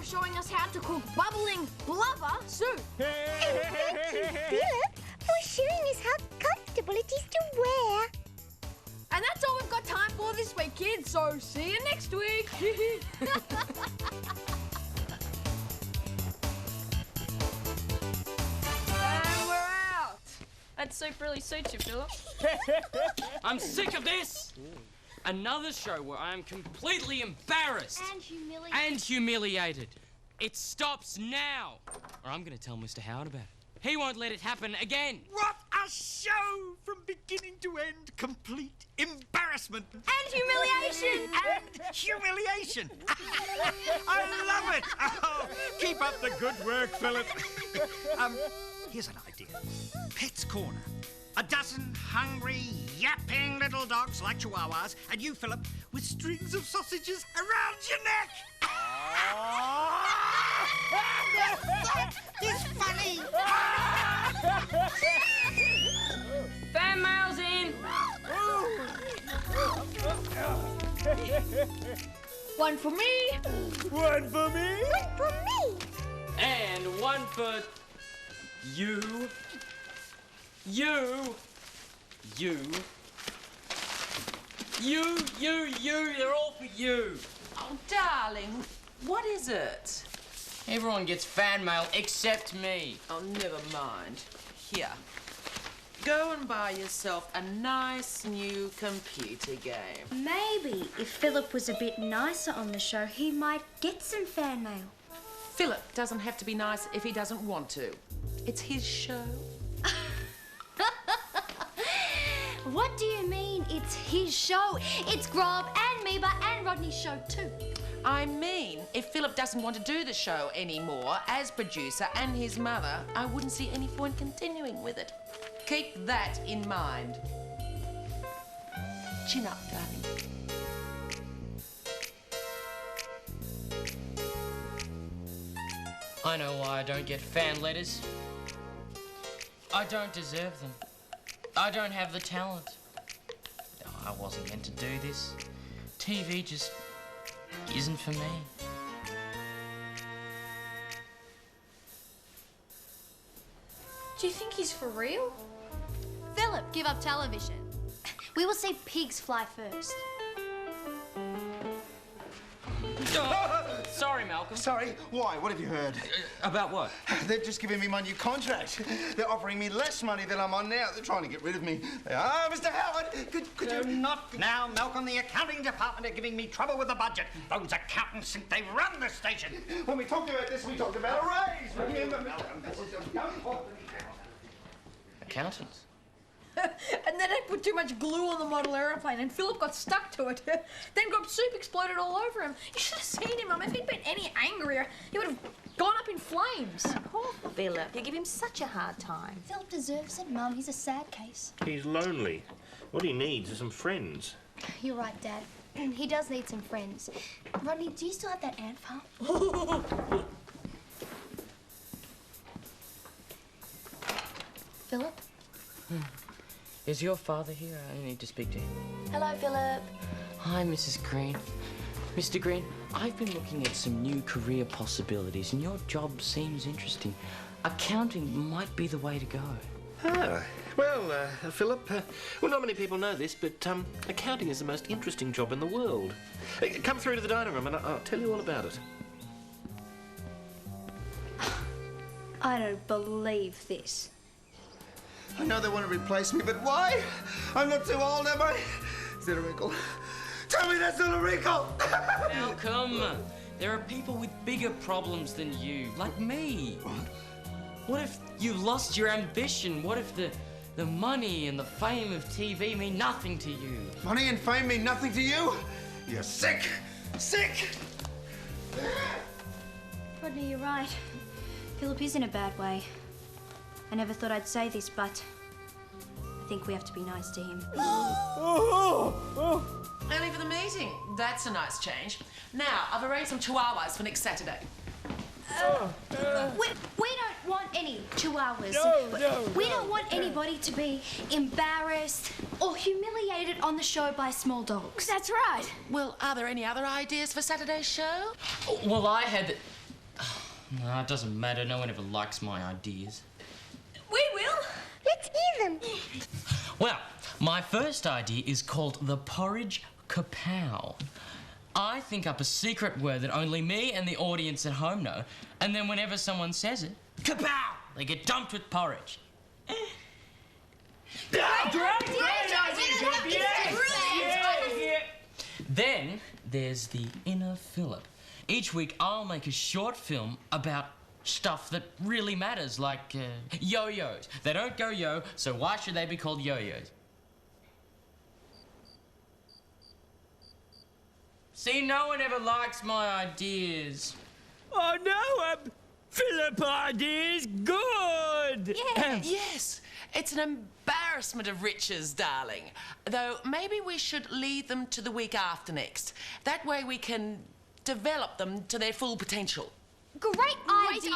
Showing us how to cook bubbling blubber soup. And thank you, Philip, for showing us how comfortable it is to wear. And that's all we've got time for this week, kids, so see you next week. And we're out. That soup really suits you, Philip. I'm sick of this! Another show where I am completely embarrassed. And humiliated. It stops now. Or I'm going to tell Mr. Howard about it. He won't let it happen again. What a show! From beginning to end, complete embarrassment. And humiliation. And humiliation. I love it. Oh, keep up the good work, Philip. Here's an idea. Pet's Corner. A dozen hungry, yapping little dogs like chihuahuas, and you, Philip, with strings of sausages around your neck. That is funny. Fan mail's in. One for me. One for me. One for me. And one for you. You, they're all for you. Oh, darling, what is it? Everyone gets fan mail except me. Oh, never mind. Here. Go and buy yourself a nice new computer game. Maybe if Philip was a bit nicer on the show, he might get some fan mail. Philip doesn't have to be nice if he doesn't want to. It's his show. What do you mean it's his show? It's Grob and Meba and Rodney's show too. I mean, if Philip doesn't want to do the show anymore as producer and his mother, I wouldn't see any point continuing with it. Keep that in mind. Chin up, darling. I know why I don't get fan letters. I don't deserve them. I don't have the talent. No, I wasn't meant to do this. TV just isn't for me. Do you think he's for real? Philip, give up television. We will see pigs fly first. Sorry, Malcolm. Sorry? Why? What have you heard? About what? They've just given me my new contract. They're offering me less money than I'm on now. They're trying to get rid of me. They are. Mr. Howard, could you... Not now, Malcolm. The accounting department are giving me trouble with the budget. Those accountants think they run the station. When we talked about this, we talked about a raise. Remember, Malcolm, this is a Accountants? And then I put too much glue on the model aeroplane and Philip got stuck to it. Then Grob soup exploded all over him. You should have seen him, Mum. If he'd been any angrier, he would have gone up in flames. Poor Philip. You give him such a hard time. Philip deserves it, Mum. He's a sad case. He's lonely. What he needs is some friends. You're right, Dad. He does need some friends. Rodney, do you still have that ant farm? Philip? Is your father here? I need to speak to him. Hello, Philip. Hi, Mrs. Green. Mr. Green, I've been looking at some new career possibilities and your job seems interesting. Accounting might be the way to go. Ah, well, Philip, well, not many people know this, but accounting is the most interesting job in the world. Come through to the dining room and I'll tell you all about it. I don't believe this. I know they want to replace me, but why? I'm not too old, am I? Is that a wrinkle? Tell me that's not a wrinkle! Malcolm, there are people with bigger problems than you, like me. What if you lost your ambition? What if the money and the fame of TV mean nothing to you? Money and fame mean nothing to you? You're sick! Sick! Rodney, you're right. Philip is in a bad way. I never thought I'd say this, but I think we have to be nice to him. Early for the meeting. That's a nice change. Now, I've arranged some chihuahuas for next Saturday. We don't want any chihuahuas. We don't want anybody to be embarrassed or humiliated on the show by small dogs. That's right. Well, are there any other ideas for Saturday's show? Well, I had... No, it doesn't matter. No one ever likes my ideas. We will. Let's hear them. Well, my first idea is called the porridge kapow. I think up a secret word that only me and the audience at home know, and then whenever someone says it, kapow! They get dumped with porridge. Then there's the inner Philip. Each week I'll make a short film about stuff that really matters, like yo-yos. They don't go yo, so why should they be called yo-yos? See, no one ever likes my ideas. Oh no, Philip idea's good! Yes, it's an embarrassment of riches, darling. Though maybe we should leave them to the week after next. That way we can develop them to their full potential. Great idea.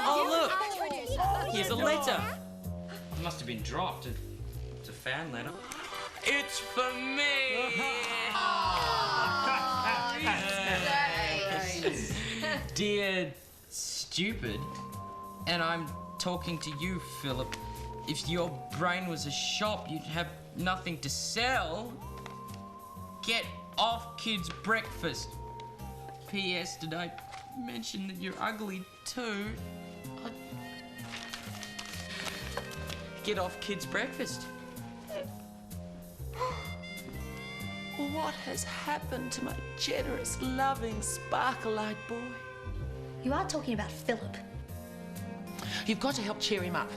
Oh, look. Here's a letter. It must have been dropped. It's a fan letter. It's for me. Dear stupid, and I'm talking to you, Philip. If your brain was a shop, you'd have nothing to sell. Get off kids' breakfast. P.S. Did I mention that you're ugly too? Get off kids' breakfast. What has happened to my generous, loving, sparkle-eyed boy? You are talking about Philip. You've got to help cheer him up.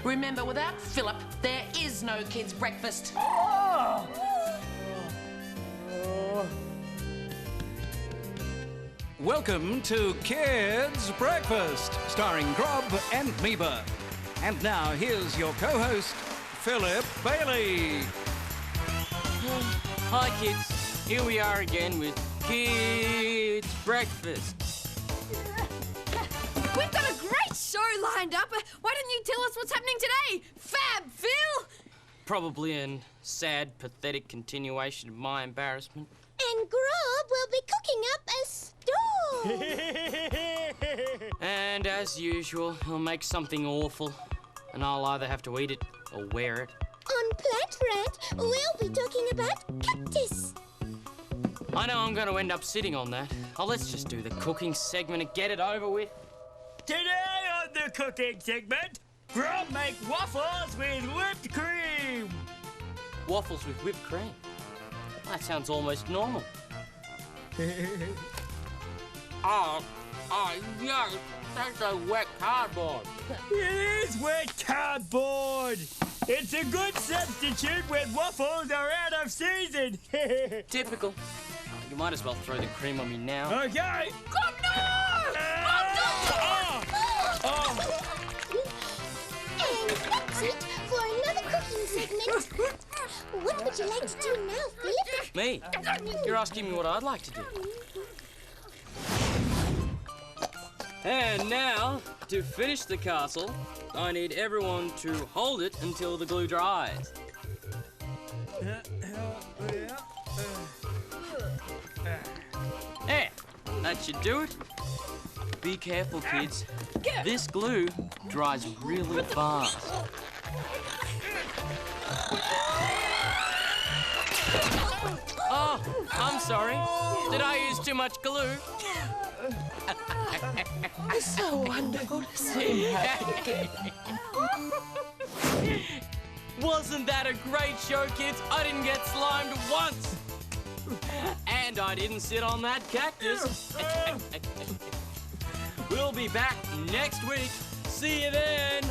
Remember, without Philip, there is no kids' breakfast. Welcome to Kids Breakfast, starring Grob and Meba. And now here's your co-host, Philip Bailey. Hi, kids. Here we are again with Kids Breakfast. We've got a great show lined up. Why don't you tell us what's happening today? Fab, Phil! Probably a sad, pathetic continuation of my embarrassment. And Grob will be cooking up a storm. And as usual, he'll make something awful, and I'll either have to eat it or wear it. On Plant Rant, we'll be talking about cactus. I know I'm going to end up sitting on that. Oh, let's just do the cooking segment and get it over with. Today on the cooking segment, Grob make waffles with whipped cream. Waffles with whipped cream? That sounds almost normal. Oh, yeah, that's a wet cardboard. It is wet cardboard. It's a good substitute when waffles are out of season. Typical. You might as well throw the cream on me now. Okay. Oh, no! And that's it for another cooking segment. What would you like to do now, Philip? Me? You're asking me what I'd like to do. And now, to finish the castle, I need everyone to hold it until the glue dries. There, that should do it. Be careful, kids. This glue dries really fast. Oh, I'm sorry. Did I use too much glue? It's so wonderful to see him happy again. Wasn't that a great show, kids? I didn't get slimed once. And I didn't sit on that cactus. We'll be back next week. See you then.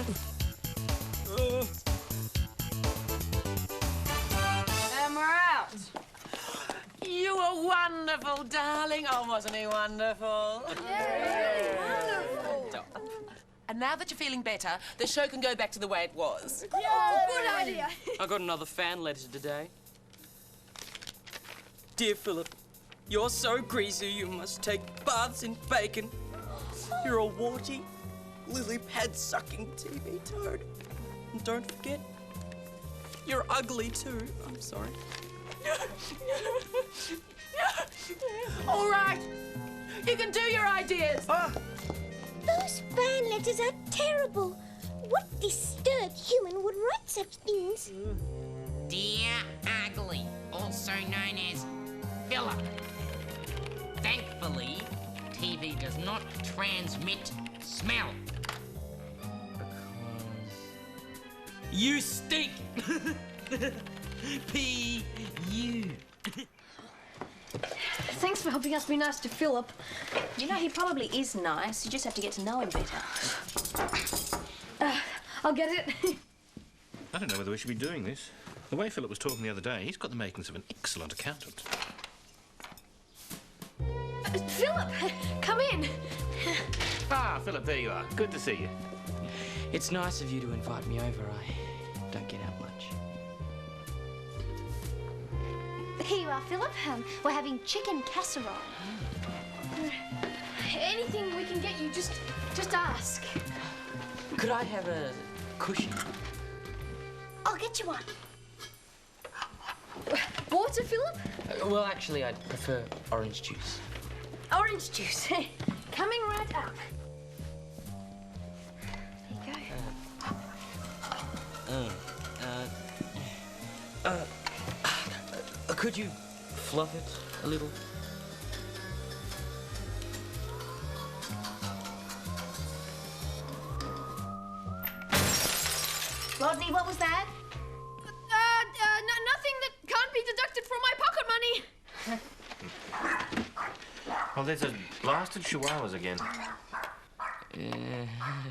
And we're out. You are wonderful, darling? Oh, wasn't he wonderful? Wonderful. And now that you're feeling better, the show can go back to the way it was. Oh, good idea. I got another fan letter today. Dear Philip, you're so greasy you must take baths in bacon. You're a warty, lily-pad-sucking TV toad. And don't forget, you're ugly too. I'm sorry. All right, you can do your ideas. Those fan letters are terrible. What disturbed human would write such things? Dear Ugly, also known as Philip. Thankfully, TV does not transmit smell. You stink! P.U. Thanks for helping us be nice to Philip. You know, he probably is nice. You just have to get to know him better. I'll get it. I don't know whether we should be doing this. The way Philip was talking the other day, he's got the makings of an excellent accountant. Philip, come in. Ah, Philip, there you are. Good to see you. It's nice of you to invite me over. I don't get out much. Here you are, Philip. We're having chicken casserole. Anything we can get you, just ask. Could I have a cushion? I'll get you one. Water, Philip? Well, actually, I'd prefer orange juice. Orange juice. Coming right up. There you go. Could you fluff it a little? Rodney, what was that? Nothing that can't be deducted from my pocket money. Oh, there's those blasted chihuahuas again.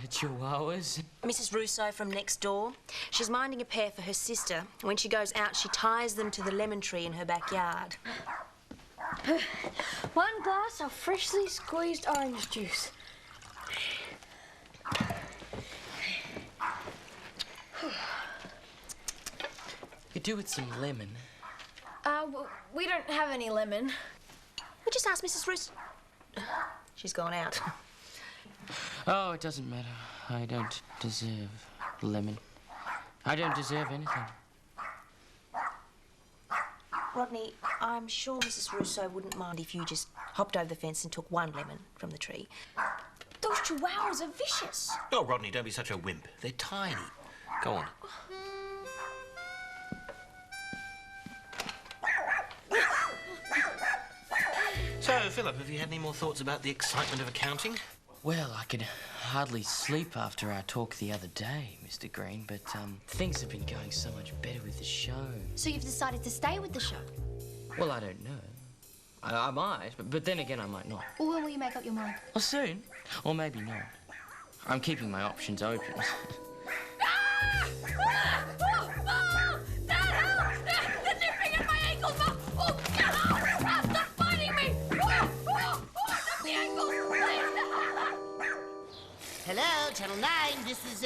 Chihuahuas? Mrs. Russo from next door. She's minding a pair for her sister. When she goes out, she ties them to the lemon tree in her backyard. 1 glass of freshly squeezed orange juice. Could do with some lemon. We don't have any lemon. We just asked Mrs. Russo. She's gone out. Oh, it doesn't matter. I don't deserve lemon. I don't deserve anything. Rodney, I'm sure Mrs. Russo wouldn't mind if you just hopped over the fence and took 1 lemon from the tree. Those chihuahuas are vicious. Oh, Rodney, don't be such a wimp. They're tiny. Go on. So, Philip, have you had any more thoughts about the excitement of accounting? Well, I could hardly sleep after our talk the other day, Mr. Green, but things have been going so much better with the show. So you've decided to stay with the show? Well, I don't know. I might, but then again, I might not. Or when will you make up your mind? Or soon, or maybe not. I'm keeping my options open. That helps! The nipping at my ankles! Oh, stop biting me! Stop the ankles! Hello, Channel 9. This is,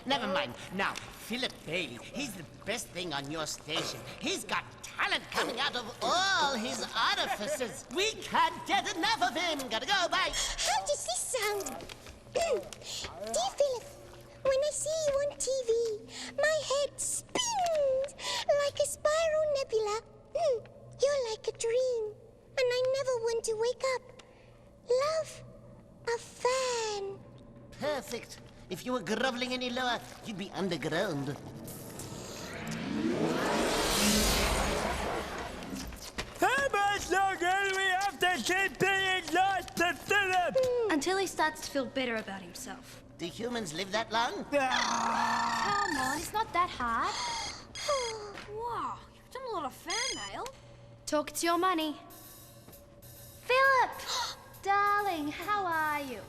never mind. Now, Philip Bailey, he's the best thing on your station. He's got talent coming out of all his orifices. We can't get enough of him. Gotta go, bye. How does this sound? Dear Philip, when I see you on TV, my head spins like a spiral nebula. You're like a dream, and I never want to wake up. Love, a fan. Perfect. If you were groveling any lower, you'd be underground. How much longer do we have to keep being nice to Philip? Until he starts to feel better about himself. Do humans live that long? Come on, it's not that hard. Wow, you've done a lot of fan mail. Talk to your money. Philip! Darling, how are you?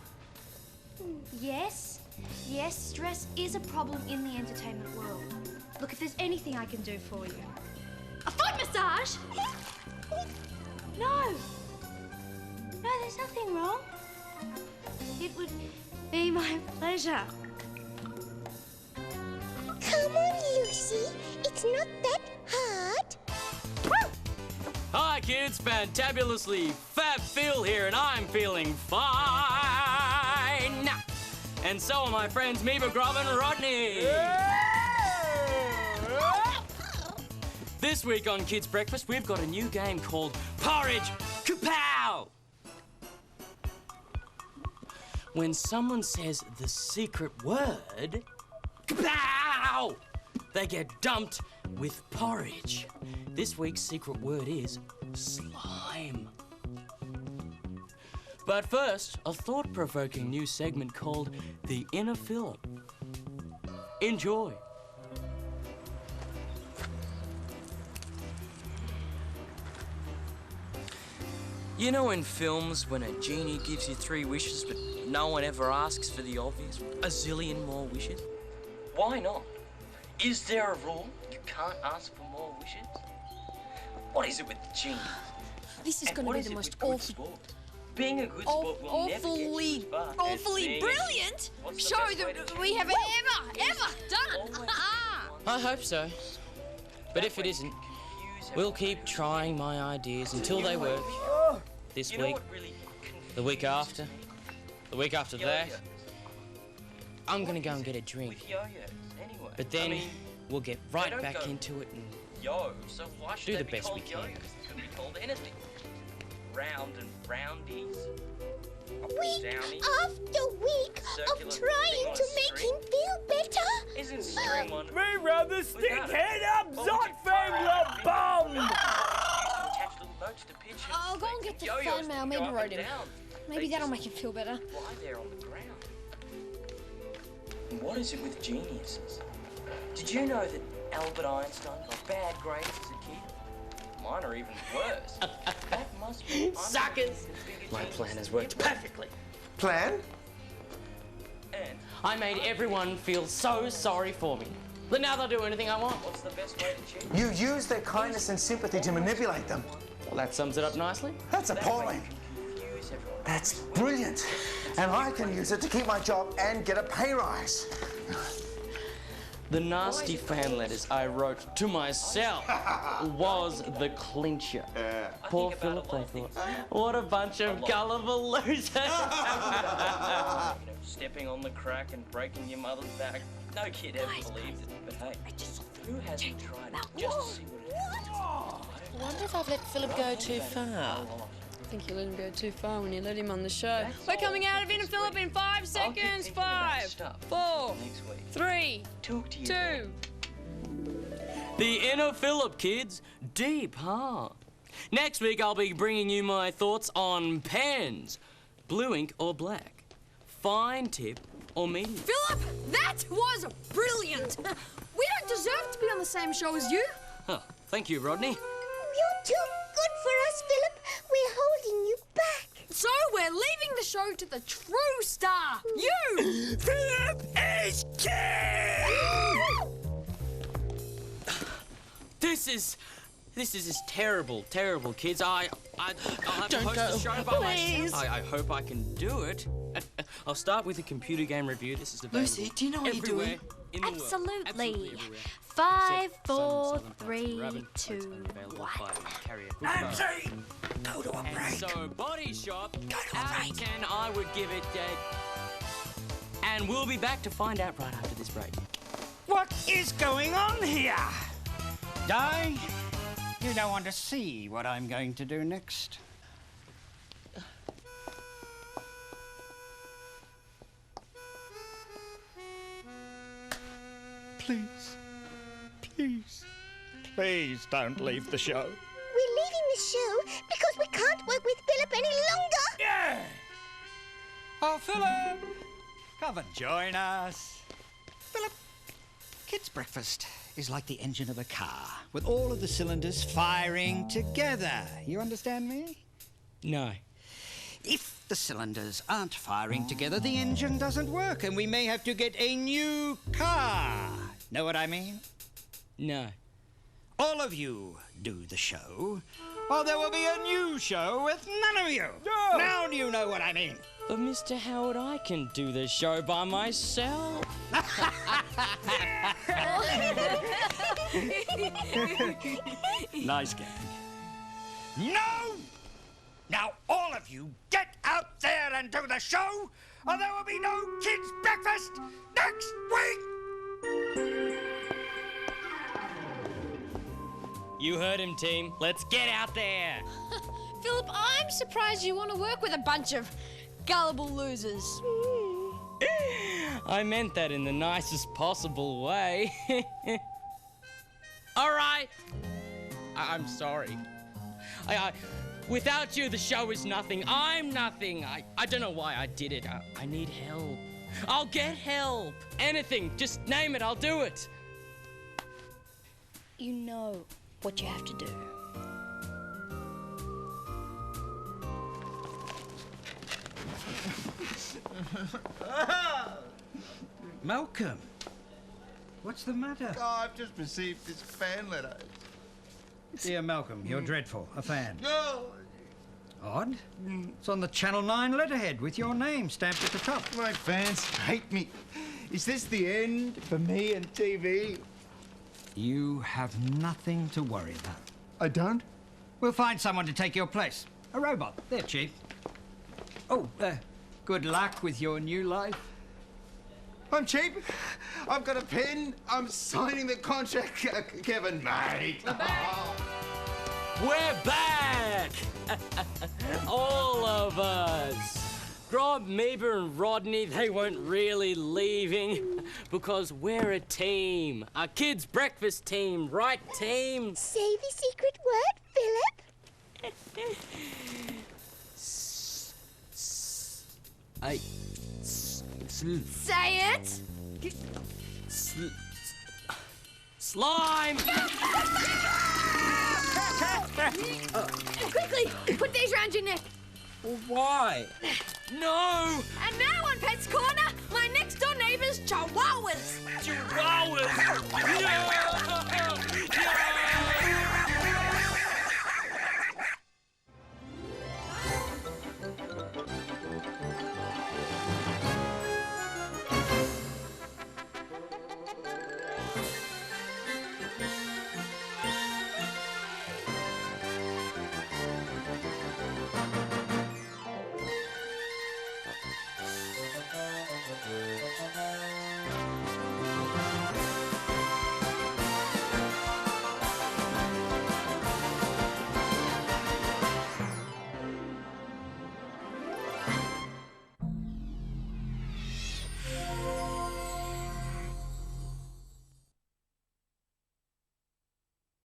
Yes, stress is a problem in the entertainment world. Look, if there's anything I can do for you. A foot massage? No. No, there's nothing wrong. It would be my pleasure. Come on, Lucy. It's not that hard. Hi kids, fantabulously Fab Phil here, and I'm feeling fine. And so are my friends Meba, Grob and Rodney. This week on Kids Breakfast, we've got a new game called Porridge Kapow! When someone says the secret word, kapow! They get dumped with porridge. This week's secret word is slime. But first, a thought-provoking new segment called The Inner Philip. Enjoy. You know in films when a genie gives you 3 wishes but no one ever asks for the obvious? A zillion more wishes? Why not? Is there a rule you can't ask for more wishes? What is it with the genies? This is going to be the most awful... Being a good sport will never get you as far as awfully being brilliant show that we have ever done. I hope so. But if it isn't, we'll keep trying my ideas until they work. This week, the week after, the week after that. I'm gonna go and get a drink. But then we'll get right back into it and do the best we can. Could be called anything. Round and roundies. Week after week of trying to make him feel better. Isn't string one? We rather stick head up Zotfangler bomb! Attach little notes to pitch. I'll go and get the fan mail Meba wrote him. Maybe that'll make him feel better. Lie there on the ground. And what is it with geniuses? Did you know that Albert Einstein got bad grades as a kid? Mine are even worse. That must be suckers. My plan has worked perfectly. Plan? And I made everyone feel so sorry for me. But now they'll do anything I want. What's the best way to cheat? You use their kindness and sympathy to manipulate them. Well, that sums it up nicely. That's appalling. That's brilliant. And I can use it to keep my job and get a pay rise. The nasty fan letters I wrote to myself was the clincher. Poor Philip, I thought. What a bunch of gullible losers. Stepping on the crack and breaking your mother's back. No kid ever believed it. But hey, who hasn't tried it just to see what it is? I wonder if I've let Philip go too far. I think you let him go too far when you let him on the show. We're coming out of Inner Philip in 5 seconds. 5, 4, 3, 2. The Inner Philip, kids. Deep, huh? Next week, I'll be bringing you my thoughts on pens. Blue ink or black. Fine tip or medium. Philip, that was brilliant. We don't deserve to be on the same show as you. Huh, thank you, Rodney. You're too good for us, Philip. We're holding you back. So we're leaving the show to the true star, you! Philip is king! This is terrible, kids. I'll have to host the show by myself. I hope I can do it. I'll start with a computer game review. This is available Lucy, do you know what you're doing? In the world. Absolutely. Everywhere. 5, Except 4, some 3, southern 2, available 1. by carrier. Nancy, go to a And break. so, Body Shop, out of 10, I would give it a... And we'll be back to find out right after this break. What is going on here? Di, you don't want to see what I'm going to do next. Please, please, please don't leave the show. We're leaving the show because we can't work with Philip any longer. Yeah! Oh, Philip, come and join us. Philip, Kids Breakfast is like the engine of a car, with all of the cylinders firing together. You understand me? No. If the cylinders aren't firing together, the engine doesn't work, and we may have to get a new car. Know what I mean? No. all of you do the show, or there will be a new show with none of you. No. Now do you know what I mean? But Mr. Howard, I can do the show by myself. Nice gag. No! Now all of you get out there and do the show, or there will be no kids' breakfast next week! You heard him, team. Let's get out there. Philip, I'm surprised you want to work with a bunch of gullible losers. I meant that in the nicest possible way. All right. I'm sorry. Without you, the show is nothing. I'm nothing. I don't know why I did it. I need help. I'll get help. Anything. Just name it. I'll do it. You know what you have to do. Malcolm, what's the matter? Oh, I've just received this fan letter. Dear Malcolm, you're dreadful. A fan. No! Odd. It's on the Channel 9 letterhead with your name stamped at the top. My fans hate me. Is this the end for me and TV? You have nothing to worry about. I don't? We'll find someone to take your place. A robot. They're cheap. Oh, good luck with your new life. I'm cheap. I've got a pen. I'm signing the contract, Kevin, mate. We're back! All of us. Rob, Meeba and Rodney, they weren't really leaving because we're a team. A kids' breakfast team, right, team? Say the secret word, Philip. Say it! Slime! Quickly, put these round your neck. Why? No! And now on Pet's Corner, my next door neighbour's chihuahuas. Chihuahuas! No! No!